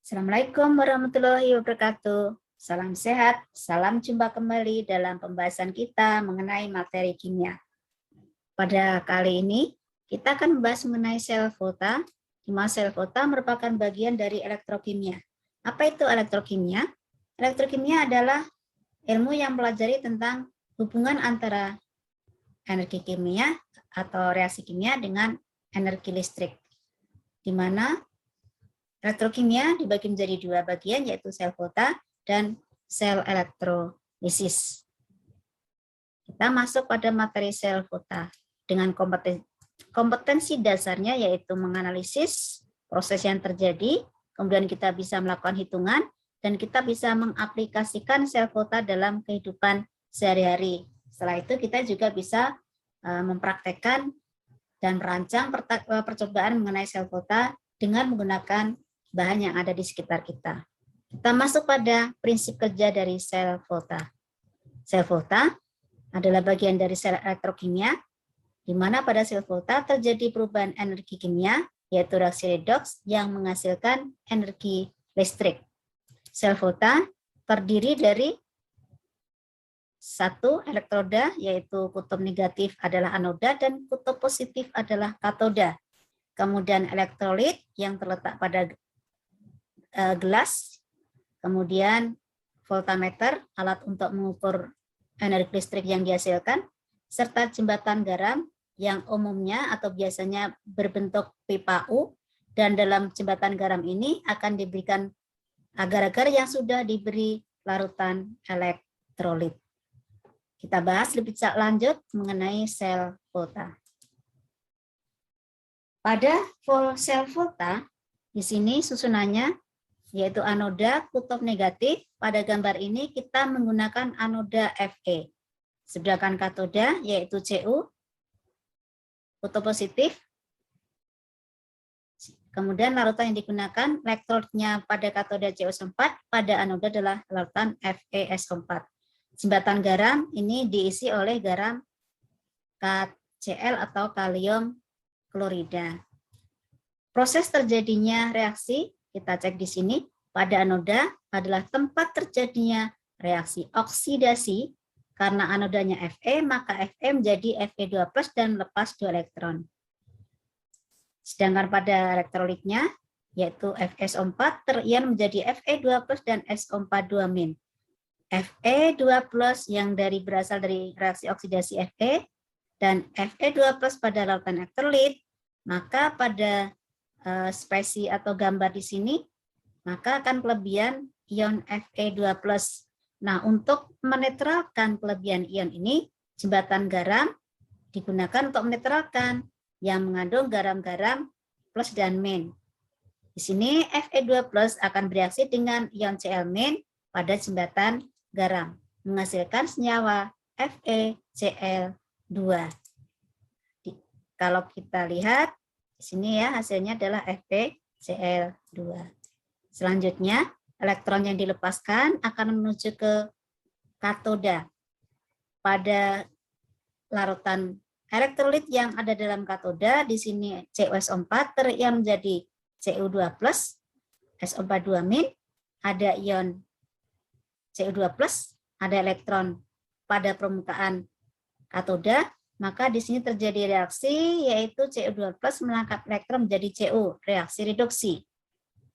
Assalamualaikum warahmatullahi wabarakatuh. Salam sehat, salam jumpa kembali dalam pembahasan kita mengenai materi kimia. Pada kali ini, kita akan membahas mengenai sel volta, di mana sel volta merupakan bagian dari elektrokimia. Apa itu elektrokimia? Elektrokimia adalah ilmu yang mempelajari tentang hubungan antara energi kimia atau reaksi kimia dengan energi listrik, di mana elektrokimia dibagi menjadi dua bagian, yaitu sel volta dan sel elektrolisis. Kita masuk pada materi sel volta dengan kompetensi dasarnya, yaitu menganalisis proses yang terjadi, kemudian kita bisa melakukan hitungan, dan kita bisa mengaplikasikan sel volta dalam kehidupan sehari-hari. Setelah itu kita juga bisa mempraktekkan dan merancang percobaan mengenai sel volta dengan menggunakan bahan yang ada di sekitar kita. Kita masuk pada prinsip kerja dari sel volta. Sel volta adalah bagian dari sel elektrokimia, di mana pada sel volta terjadi perubahan energi kimia, yaitu reaksi redoks yang menghasilkan energi listrik. Sel volta terdiri dari satu elektroda, yaitu kutub negatif adalah anoda dan kutub positif adalah katoda. Kemudian elektrolit yang terletak pada gelas, kemudian voltameter, alat untuk mengukur energi listrik yang dihasilkan, serta jembatan garam yang umumnya atau biasanya berbentuk pipa U, dan dalam jembatan garam ini akan diberikan agar-agar yang sudah diberi larutan elektrolit. Kita bahas lebih lanjut mengenai sel volta. Pada sel volta, di sini susunannya yaitu anoda kutub negatif. Pada gambar ini kita menggunakan anoda Fe. Sedangkan katoda yaitu Cu, kutub positif. Kemudian larutan yang digunakan elektrolitnya pada katoda CuSO4, pada anoda adalah larutan FeSO4. Jembatan garam ini diisi oleh garam KCl atau kalium klorida. Proses terjadinya reaksi kita cek di sini. Pada anoda adalah tempat terjadinya reaksi oksidasi. Karena anodanya Fe, maka Fe menjadi Fe2+ dan lepas 2 elektron. Sedangkan pada elektrolitnya, yaitu FeSO4, terion menjadi Fe2+ dan SO42-. Fe2+ yang berasal dari reaksi oksidasi Fe dan Fe2+ pada larutan elektrolit, maka pada spesi atau gambar di sini, maka akan kelebihan ion Fe2+. Nah, untuk menetralkan kelebihan ion ini, jembatan garam digunakan untuk menetralkan yang mengandung garam-garam plus dan min. Di sini Fe2+ akan bereaksi dengan ion Cl- pada jembatan garam, menghasilkan senyawa FeCl2. Kalau kita lihat di sini ya, hasilnya adalah FeCl2. Selanjutnya, elektron yang dilepaskan akan menuju ke katoda. Pada larutan elektrolit yang ada dalam katoda, di sini CuSO4 terion menjadi Cu2+, SO42-, ada ion Cu2+, ada elektron pada permukaan katoda, maka di sini terjadi reaksi, yaitu Cu2+ menangkap elektron menjadi Cu, reaksi reduksi.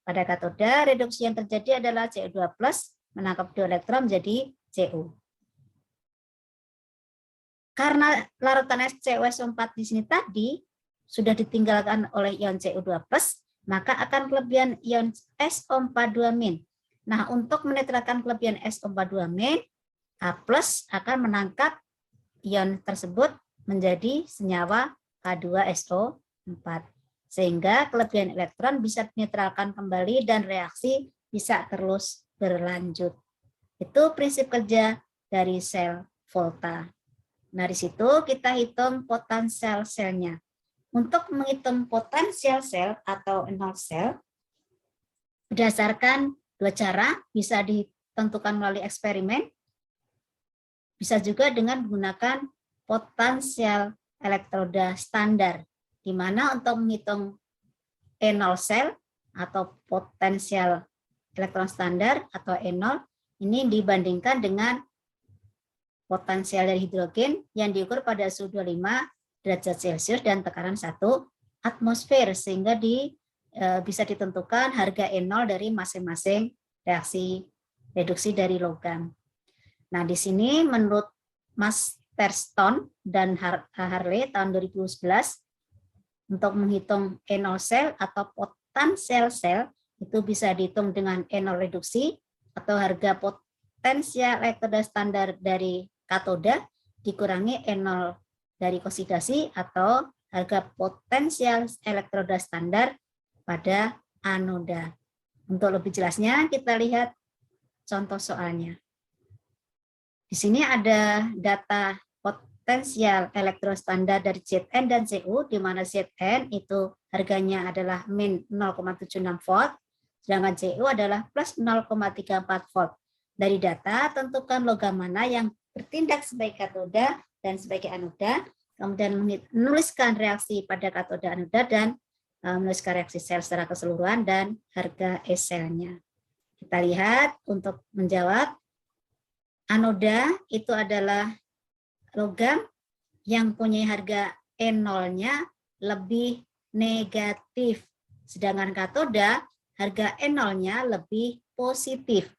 Pada katoda, reduksi yang terjadi adalah Cu2+ menangkap 2 elektron menjadi Cu. Karena larutan CuSO4 di sini tadi sudah ditinggalkan oleh ion Cu2+, maka akan kelebihan ion SO42-. Nah, untuk menetralkan kelebihan SO42-, H+ akan menangkap ion tersebut menjadi senyawa H2SO4. Sehingga kelebihan elektron bisa dinetralkan kembali dan reaksi bisa terus berlanjut. Itu prinsip kerja dari sel volta. Nah, di situ kita hitung potensial selnya. Untuk menghitung potensial sel atau nol sel, berdasarkan 2 cara, bisa ditentukan melalui eksperimen, bisa juga dengan menggunakan potensial elektroda standar, di mana untuk menghitung E0 sel atau potensial elektron standar atau E0 ini dibandingkan dengan potensial dari hidrogen yang diukur pada suhu 25 derajat Celcius dan tekanan 1 atmosfer, sehingga bisa ditentukan harga E0 dari masing-masing reaksi reduksi dari logam. Nah, di sini menurut Mas Thurston dan Harley tahun 2011 untuk menghitung E0 sel atau potensial sel itu bisa dihitung dengan E0 reduksi atau harga potensial elektroda standar dari katoda dikurangi E0 dari oksidasi atau harga potensial elektroda standar pada anoda. Untuk lebih jelasnya kita lihat contoh soalnya. Di sini ada data potensial elektrostandar dari Zn dan Cu, di mana Zn itu harganya adalah min 0,76 volt, sedangkan Cu adalah plus 0,34 volt. Dari data, tentukan logam mana yang bertindak sebagai katoda dan sebagai anoda, kemudian menuliskan reaksi pada katoda anoda dan menuliskan reaksi sel secara keseluruhan dan harga E-selnya. Kita lihat untuk menjawab, anoda itu adalah logam yang punya harga E0-nya lebih negatif, sedangkan katoda harga E0-nya lebih positif.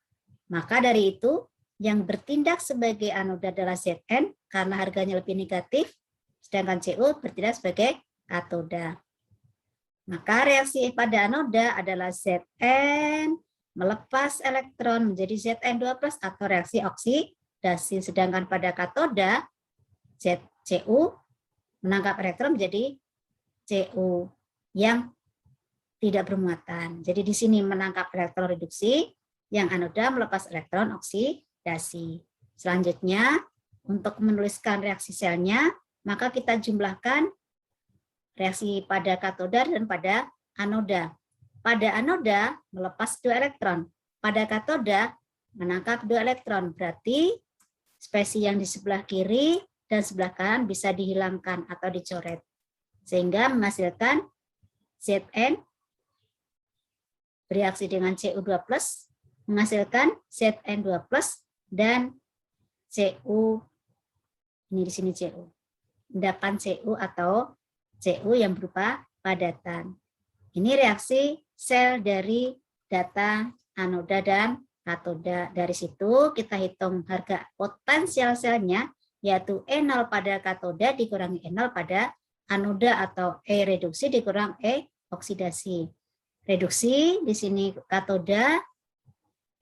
Maka dari itu, yang bertindak sebagai anoda adalah Zn karena harganya lebih negatif, sedangkan Cu bertindak sebagai katoda. Maka reaksi pada anoda adalah Zn melepas elektron menjadi Zn2+ atau reaksi oksidasi, sedangkan pada katoda Cu menangkap elektron menjadi Cu yang tidak bermuatan. Jadi di sini menangkap elektron reduksi, yang anoda melepas elektron oksidasi. Selanjutnya, untuk menuliskan reaksi selnya, maka kita jumlahkan reaksi pada katoda dan pada anoda. Pada anoda melepas 2 elektron, pada katoda menangkap 2 elektron. Berarti spesies yang di sebelah kiri dan sebelah kanan bisa dihilangkan atau dicoret, sehingga menghasilkan Zn bereaksi dengan Cu2+, menghasilkan Zn2+, dan Cu, ini di sini Cu, endapan Cu atau Cu yang berupa padatan. Ini reaksi sel dari data anoda dan katoda. Dari situ kita hitung harga potensial selnya, yaitu E0 pada katoda dikurangi E0 pada anoda atau E reduksi dikurang E oksidasi. Reduksi di sini katoda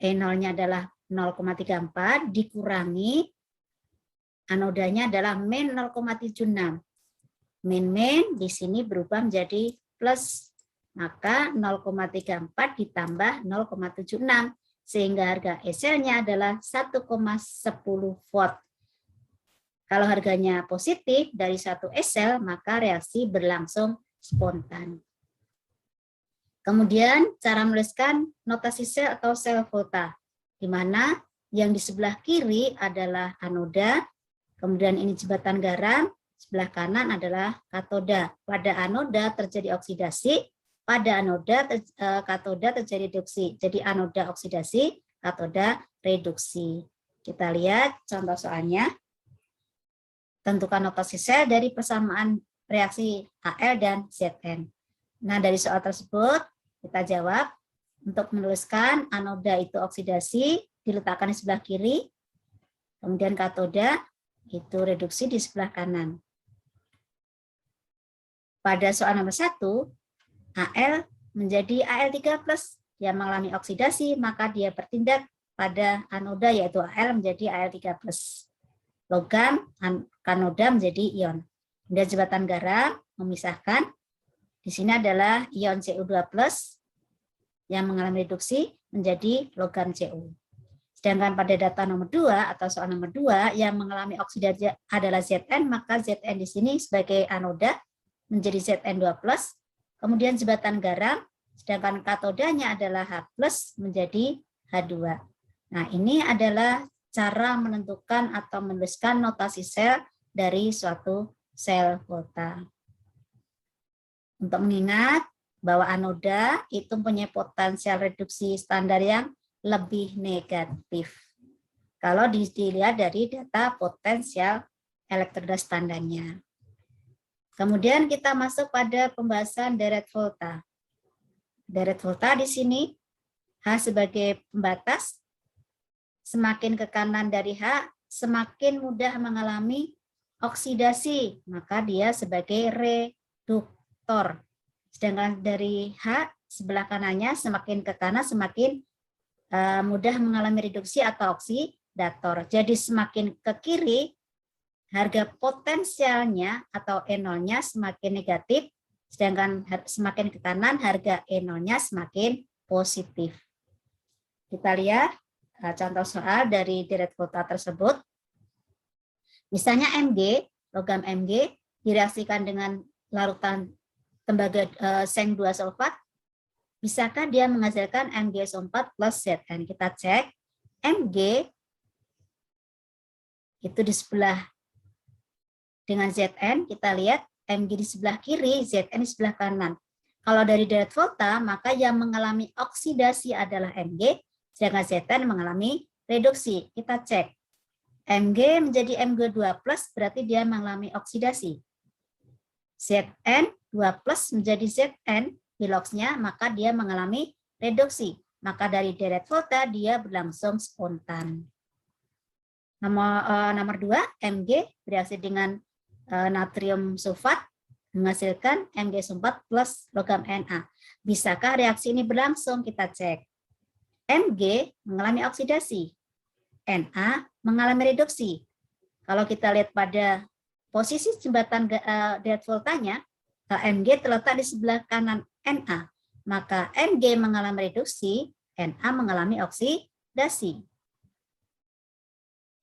E0-nya adalah 0,34 dikurangi anodanya adalah min 0,76. Min di sini berubah menjadi plus, maka 0,34 ditambah 0,76 sehingga harga E-selnya adalah 1,10 volt. Kalau harganya positif dari 1 E-sel, maka reaksi berlangsung spontan. Kemudian cara menuliskan notasi sel atau sel volta, di mana yang di sebelah kiri adalah anoda, kemudian ini jembatan garam, sebelah kanan adalah katoda. Pada anoda terjadi oksidasi, pada anoda katoda terjadi reduksi. Jadi anoda oksidasi, katoda reduksi. Kita lihat contoh soalnya. Tentukan notasi sel dari persamaan reaksi Al dan Zn. Nah, dari soal tersebut kita jawab untuk menuliskan anoda itu oksidasi diletakkan di sebelah kiri, kemudian katoda itu reduksi di sebelah kanan. Pada soal nomor 1, Al menjadi Al3+ yang mengalami oksidasi, maka dia bertindak pada anoda yaitu Al menjadi Al3+. Logam kanoda menjadi ion. Kemudian jembatan garam memisahkan. Di sini adalah ion Cu2+ yang mengalami reduksi menjadi logam Cu. Sedangkan pada data nomor 2 atau soal nomor 2 yang mengalami oksidasi adalah Zn, maka Zn di sini sebagai anoda menjadi Zn2+, kemudian jembatan garam, sedangkan katodanya adalah H+ menjadi H2. Nah, ini adalah cara menentukan atau menuliskan notasi sel dari suatu sel volta. Untuk mengingat, bahwa anoda itu punya potensial reduksi standar yang lebih negatif. Kalau dilihat dari data potensial elektroda standarnya. Kemudian kita masuk pada pembahasan deret volta. Deret volta di sini H sebagai pembatas, semakin ke kanan dari H, semakin mudah mengalami oksidasi, maka dia sebagai reduktor. Sedangkan dari H, sebelah kanannya semakin ke kanan, semakin mudah mengalami reduksi atau oksidator. Jadi semakin ke kiri, harga potensialnya atau E0-nya semakin negatif, sedangkan semakin ke kanan, harga E0-nya semakin positif. Kita lihat contoh soal dari deret volta tersebut. Misalnya Mg, logam Mg direaksikan dengan larutan tembaga seng 2 sulfat, bisakah dia menghasilkan MgSO4 plus Zn? Kita cek Mg itu di sebelah dengan Zn, kita lihat Mg di sebelah kiri, Zn di sebelah kanan. Kalau dari deret volta, maka yang mengalami oksidasi adalah Mg, sedangkan Zn mengalami reduksi. Kita cek. Mg menjadi Mg2+, berarti dia mengalami oksidasi. Zn 2+ menjadi Zn, biloxnya, maka dia mengalami reduksi. Maka dari deret volta, dia berlangsung spontan. Nomor 2, Mg bereaksi dengan natrium sulfat, menghasilkan MgSO4 plus logam Na. Bisakah reaksi ini berlangsung? Kita cek. Mg mengalami oksidasi, Na mengalami reduksi. Kalau kita lihat pada posisi jembatan deret voltanya, Mg terletak di sebelah kanan Na, maka Mg mengalami reduksi, Na mengalami oksidasi.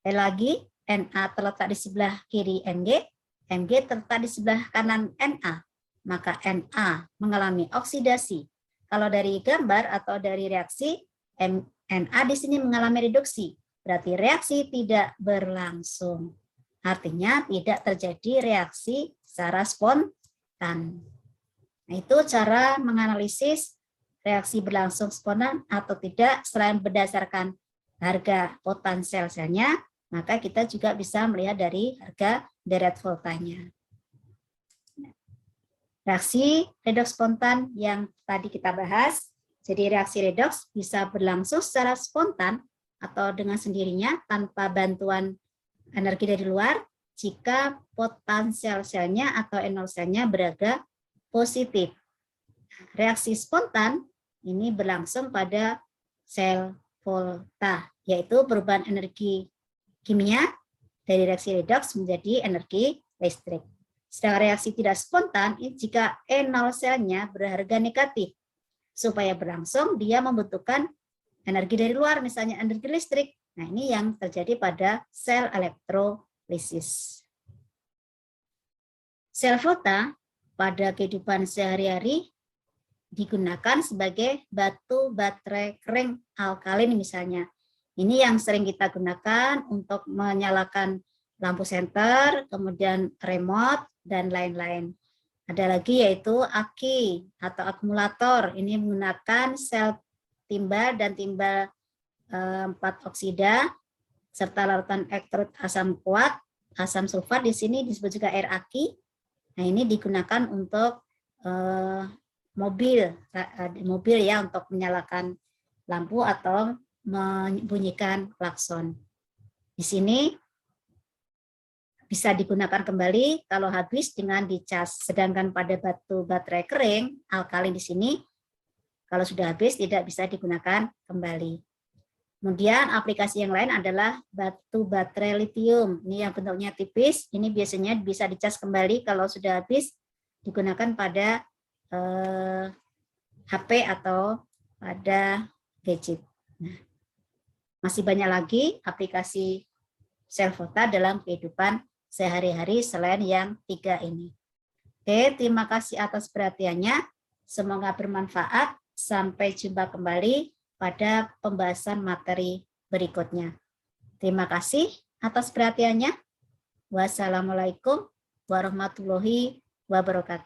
Sekali lagi, Na terletak di sebelah kiri Mg, Mg terletak di sebelah kanan Na, maka Na mengalami oksidasi. Kalau dari gambar atau dari reaksi, Na di sini mengalami reduksi, berarti reaksi tidak berlangsung. Artinya tidak terjadi reaksi secara spontan. Nah, itu cara menganalisis reaksi berlangsung spontan atau tidak selain berdasarkan harga potensial selnya, maka kita juga bisa melihat dari harga deret voltanya. Reaksi redoks spontan yang tadi kita bahas, jadi reaksi redoks bisa berlangsung secara spontan atau dengan sendirinya tanpa bantuan energi dari luar jika potensial selnya atau E0 selnya berharga positif. Reaksi spontan ini berlangsung pada sel volta, yaitu perubahan energi kimia dari reaksi redoks menjadi energi listrik. Sedangkan reaksi tidak spontan jika E0 selnya berharga negatif. Supaya berlangsung, dia membutuhkan energi dari luar, misalnya energi listrik. Nah, ini yang terjadi pada sel elektrolisis. Sel volta pada kehidupan sehari-hari digunakan sebagai batu baterai kering alkalin misalnya. Ini yang sering kita gunakan untuk menyalakan lampu senter, kemudian remote, dan lain-lain. Ada lagi yaitu aki atau akumulator. Ini menggunakan sel timbal dan timbal 4 oksida serta larutan elektrolit asam kuat, asam sulfat di sini disebut juga air aki. Nah, ini digunakan untuk mobil ya, untuk menyalakan lampu atau membunyikan klakson. Di sini bisa digunakan kembali kalau habis dengan dicas. Sedangkan pada batu baterai kering, alkalin di sini, kalau sudah habis tidak bisa digunakan kembali. Kemudian aplikasi yang lain adalah batu baterai litium. Ini yang bentuknya tipis, ini biasanya bisa dicas kembali kalau sudah habis digunakan pada HP atau pada gadget. Nah, masih banyak lagi aplikasi sel volta dalam kehidupan sehari-hari selain yang 3 ini. Oke, terima kasih atas perhatiannya. Semoga bermanfaat. Sampai jumpa kembali pada pembahasan materi berikutnya. Terima kasih atas perhatiannya. Wassalamualaikum warahmatullahi wabarakatuh.